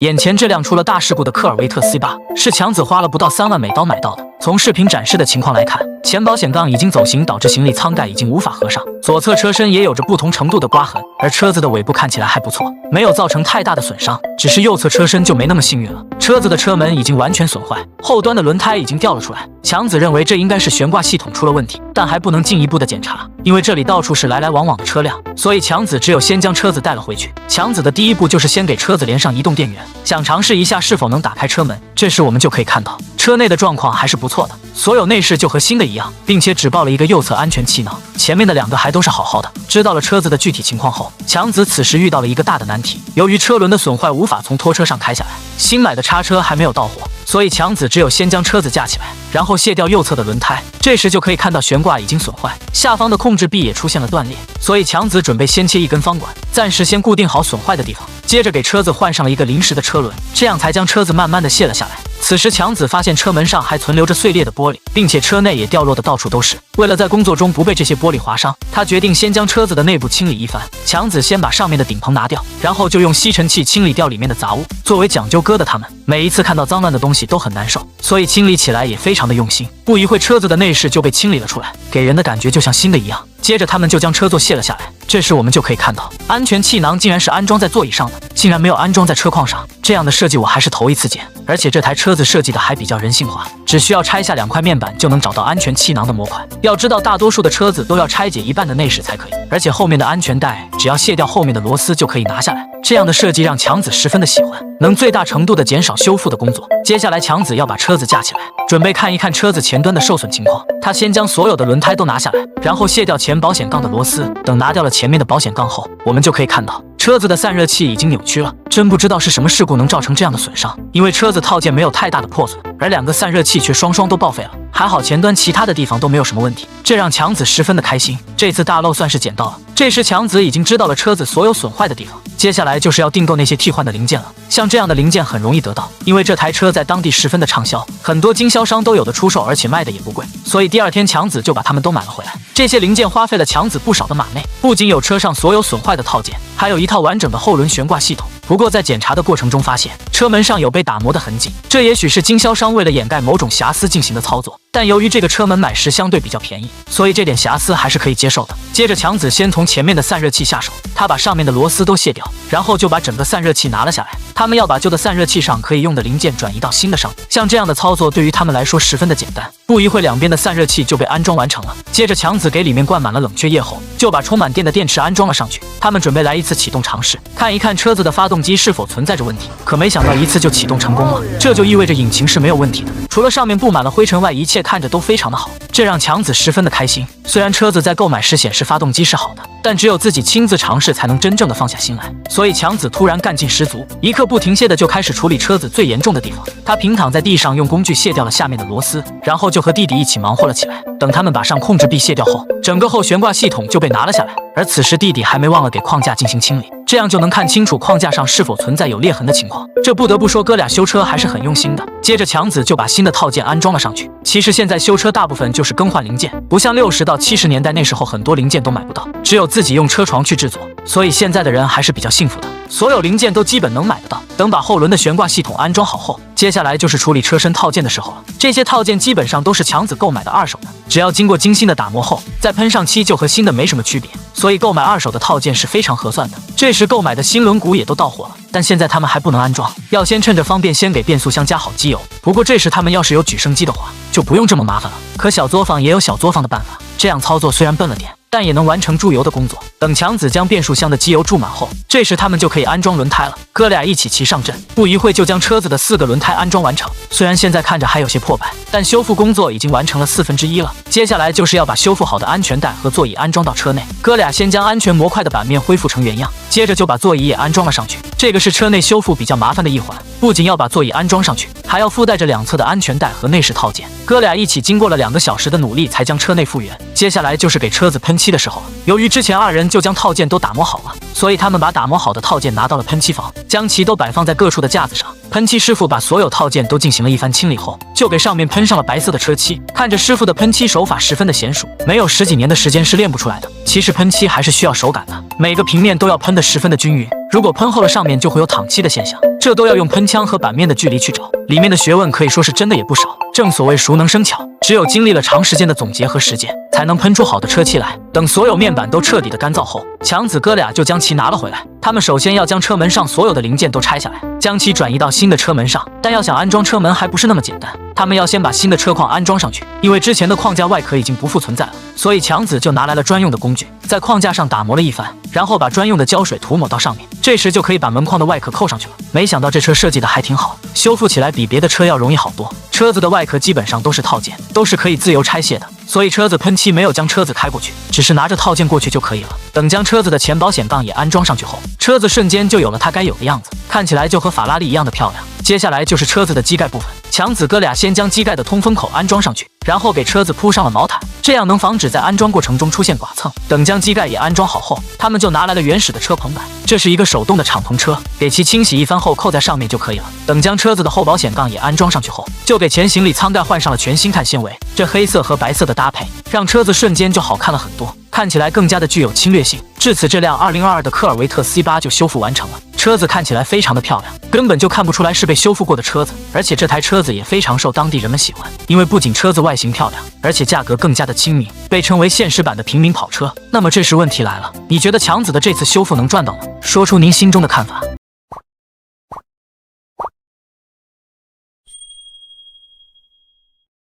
眼前这辆出了大事故的科尔维特 C8是强子花了不到3万美刀买到的。从视频展示的情况来看，前保险杠已经走形，导致行李舱盖已经无法合上，左侧车身也有着不同程度的刮痕，而车子的尾部看起来还不错，没有造成太大的损伤，只是右侧车身就没那么幸运了。车子的车门已经完全损坏，后端的轮胎已经掉了出来。强子认为这应该是悬挂系统出了问题，但还不能进一步的检查，因为这里到处是来来往往的车辆，所以强子只有先将车子带了回去。强子的第一步就是先给车子连上移动电源，想尝试一下是否能打开车门。这时我们就可以看到车内的状况还是不错的，所有内饰就和新的一样，并且只报了一个右侧安全气囊，前面的2个还都是好好的。知道了车子的具体情况后，强子此时遇到了一个大的难题，由于车轮的损坏无法从拖车上开下来，新买的叉车还没有到货，所以强子只有先将车子架起来，然后卸掉右侧的轮胎。这时就可以看到悬挂已经损坏，下方的控制臂也出现了断裂，所以强子准备先切一根方管，暂时先固定好损坏的地方，接着给车子换上了一个临时的车轮，这样才将车子慢慢的卸了下来。此时强子发现车门上还存留着碎裂的玻璃，并且车内也掉落的到处都是。为了在工作中不被这些玻璃划伤，他决定先将车子的内部清理一番。强子先把上面的顶棚拿掉，然后就用吸尘器清理掉里面的杂物。作为讲究哥的他们，每一次看到脏乱的东西都很难受，所以清理起来也非常的用心。不一会，车子的内饰就被清理了出来，给人的感觉就像新的一样。接着他们就将车座卸了下来，这时我们就可以看到安全气囊竟然是安装在座椅上的，竟然没有安装在车框上，这样的设计我还是头一次见。而且这台车子设计的还比较人性化，只需要拆下2块面板就能找到安全气囊的模块。要知道大多数的车子都要拆解一半的内饰才可以，而且后面的安全带只要卸掉后面的螺丝就可以拿下来，这样的设计让强子十分的喜欢，能最大程度的减少修复的工作。接下来强子要把车子架起来，准备看一看车子前端的受损情况。他先将所有的轮胎都拿下来，然后卸掉前保险杠的螺丝。等拿掉了前面的保险杠后，我们就可以看到车子的散热器已经扭曲了，真不知道是什么事故能造成这样的损伤，因为车子套件没有太大的破损，而2个散热器却双双都报废了。还好前端其他的地方都没有什么问题，这让强子十分的开心，这次大漏算是捡到了。这时强子已经知道了车子所有损坏的地方，接下来就是要订购那些替换的零件了。像这样的零件很容易得到，因为这台车在当地十分的畅销，很多经销商都有的出售，而且卖的也不贵，所以第2天强子就把它们都买了回来。这些零件花费了强子不少的马内，不仅有车上所有损坏的套件，还有一套完整的后轮悬挂系统。不过在检查的过程中发现车门上有被打磨的痕迹，这也许是经销商为了掩盖某种瑕疵进行的操作，但由于这个车门买时相对比较便宜，所以这点瑕疵还是可以接受的。接着强子先从前面的散热器下手，他把上面的螺丝都卸掉，然后就把整个散热器拿了下来。他们要把旧的散热器上可以用的零件转移到新的上面，像这样的操作对于他们来说十分的简单。不一会2边的散热器就被安装完成了。接着强子给里面灌满了冷却液后，就把充满电的电池安装了上去。他们准备来一次启动尝试，看一看车子的发动机是否存在着问题。可没想到一次就启动成功了，这就意味着引擎是没有问题的，除了上面布满了灰尘外，一切看着都非常的好，这让强子十分的开心。虽然车子在购买时显示发动机是好的，但只有自己亲自尝试才能真正的放下心来，所以强子突然干劲十足，一刻不停歇的就开始处理车子最严重的地方。他平躺在地上，用工具卸掉了下面的螺丝，然后就和弟弟一起忙活了起来。等他们把上控制臂卸掉后，整个后悬挂系统就被拿了下来，而此时弟弟还没忘了给框架进行清理，这样就能看清楚框架上是否存在有裂痕的情况。这不得不说哥俩修车还是很用心的。接着强子就把新的套件安装了上去。其实现在修车大部分就是更换零件，不像60到70年代那时候很多零件都买不到，只有自己用车床去制作，所以现在的人还是比较幸福的，所有零件都基本能买得到。等把后轮的悬挂系统安装好后，接下来就是处理车身套件的时候了。这些套件基本上都是强子购买的二手的，只要经过精心的打磨后再喷上漆，就和新的没什么区别，所以购买二手的套件是非常合算的。这时购买的新轮毂也都到货了，但现在他们还不能安装，要先趁着方便先给变速箱加好机油。不过这时他们要是有举升机的话，就不用这么麻烦了。可小作坊也有小作坊的办法，这样操作虽然笨了点，但也能完成注油的工作。等强子将变速箱的机油注满后，这时他们就可以安装轮胎了。哥俩一起骑上阵，不一会就将车子的4个轮胎安装完成。虽然现在看着还有些破败，但修复工作已经完成了1/4了。接下来就是要把修复好的安全带和座椅安装到车内。哥俩先将安全模块的板面恢复成原样，接着就把座椅也安装了上去。这个是车内修复比较麻烦的一环，不仅要把座椅安装上去，还要附带着2侧的安全带和内饰套件。哥俩一起经过了2个小时的努力，才将车内复原。接下来就是给车子喷漆的时候了。由于之前2人就将套件都打磨好了，所以他们把打磨好的套件拿到了喷漆房，将其都摆放在各处的架子上。喷漆师傅把所有套件都进行了一番清理后，就给上面喷上了白色的车漆。看着师傅的喷漆手法十分的娴熟，没有10几年的时间是练不出来的。其实喷漆还是需要手感的，每个平面都要喷得十分的均匀。如果喷厚了，上面就会有淌漆的现象，这都要用喷枪和板面的距离去找，里面的学问可以说是真的也不少。正所谓熟能生巧，只有经历了长时间的总结和实践，才能喷出好的车漆来。等所有面板都彻底的干燥后，强子哥俩就将其拿了回来。他们首先要将车门上所有的零件都拆下来，将其转移到新的车门上。但要想安装车门还不是那么简单，他们要先把新的车框安装上去，因为之前的框架外壳已经不复存在了，所以强子就拿来了专用的工具，在框架上打磨了一番，然后把专用的胶水涂抹到上面，这时就可以把门框的外壳扣上去了。没想到这车设计的还挺好，修复起来比别的车要容易好多。车子的外壳基本上都是套件，都是可以自由拆卸的，所以车子喷漆没有将车子开过去，只是拿着套件过去就可以了。等将车子的前保险杠也安装上去后，车子瞬间就有了它该有的样子，看起来就和法拉利一样的漂亮。接下来就是车子的机盖部分，强子哥俩先将机盖的通风口安装上去，然后给车子铺上了毛毯，这样能防止在安装过程中出现剐蹭。等将机盖也安装好后，他们就拿来了原始的车棚板，这是一个手动的敞篷车，给其清洗一番后扣在上面就可以了。等将车子的后保险杠也安装上去后，就给前行李舱盖换上了全新碳纤维，这黑色和白色的搭配让车子瞬间就好看了很多，看起来更加的具有侵略性。至此，这辆2022的科尔维特 C8 就修复完成了，车子看起来非常的漂亮，根本就看不出来是被修复过的车子。而且这台车子也非常受当地人们喜欢，因为不仅车子外形漂亮，而且价格更加的亲民，被称为现实版的平民跑车。那么这时问题来了，你觉得强子的这次修复能赚到吗？说出您心中的看法。